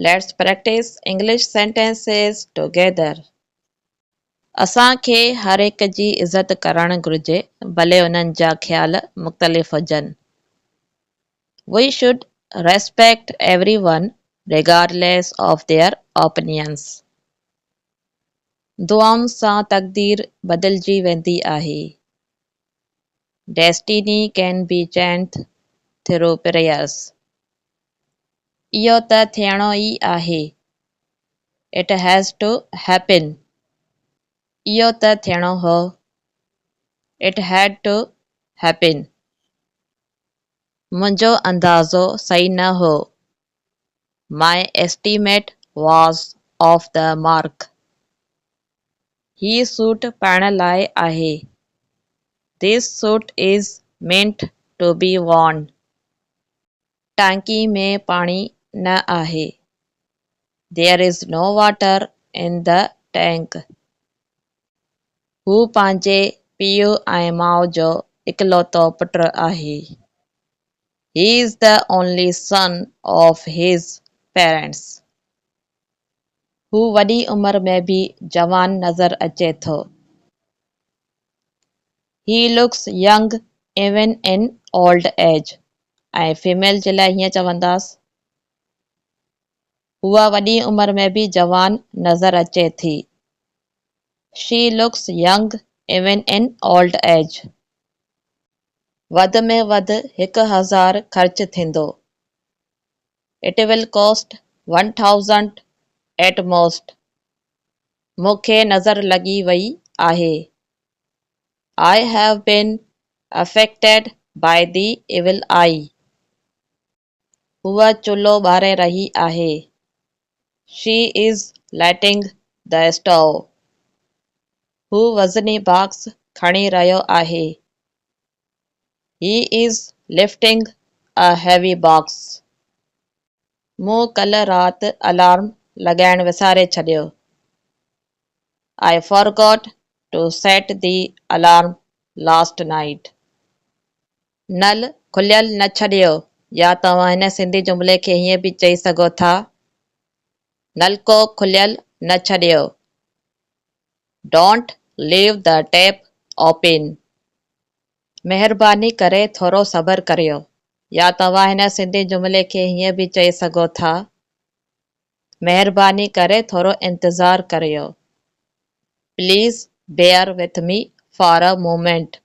Let's practice English sentences together. असांखे हर एक जी इज़त करणु घुरिजे, भले उन्हनि जा ख़्याल मुख़्तलिफ़ हुजनि. We should respect everyone regardless of their opinions. दुआउनि सां तक़दीर बदिलजी वेंदी आहे. Destiny can be changed through prayers. इहो त थियणो ई आहे. It has to happen. इहो त थियणो हो. It had to happen. मुंहिंजो अंदाज़ो सही न हो. My estimate was off the mark. ही सूट पाइण लाइ आहे. This suit is meant to be worn. टांकी में पाणी न आहे. There is no water in the tank. हू पंहिंजे पीउ ऐं माउ जो इकलौतो पुटु आहे. He is the only son of his parents. हू वॾी उमिरि में बि जवान नज़र अचे थो. He looks young even in old age. ऐं फीमेल जे लाइ हीअं चवंदासीं. हूअ वॾी उमिरि में बि जवान नज़र अचे थी. She looks young even in old age. वधि में वधि 1000 ख़र्च थींदो. It will cost 1000 at most. मूंखे नज़र लॻी वई आहे. I have been affected by the evil eye. हूअ चुल्हो ॿारे रही आहे. She is lighting the stove. हू वज़नी बॉक्स खणी रहियो आहे. He is lifting a heavy box. मूं कल्ह राति अलार्म लॻाइण विसारे छॾियो. I forgot to set the alarm last night. नल खुलियल न छॾियो. या तव्हां हिन सिंधी जुमिले खे हीअं बि चई सघो था. नलको खुलियल न छॾियो. Don't leave the tap open. महिरबानी करे थोरो सब्र करियो. या तव्हां हिन सिंधी जुमिले खे हीअं बि चई सघो था. महिरबानी करे थोरो इंतज़ारु करियो. Please bear with me for a moment.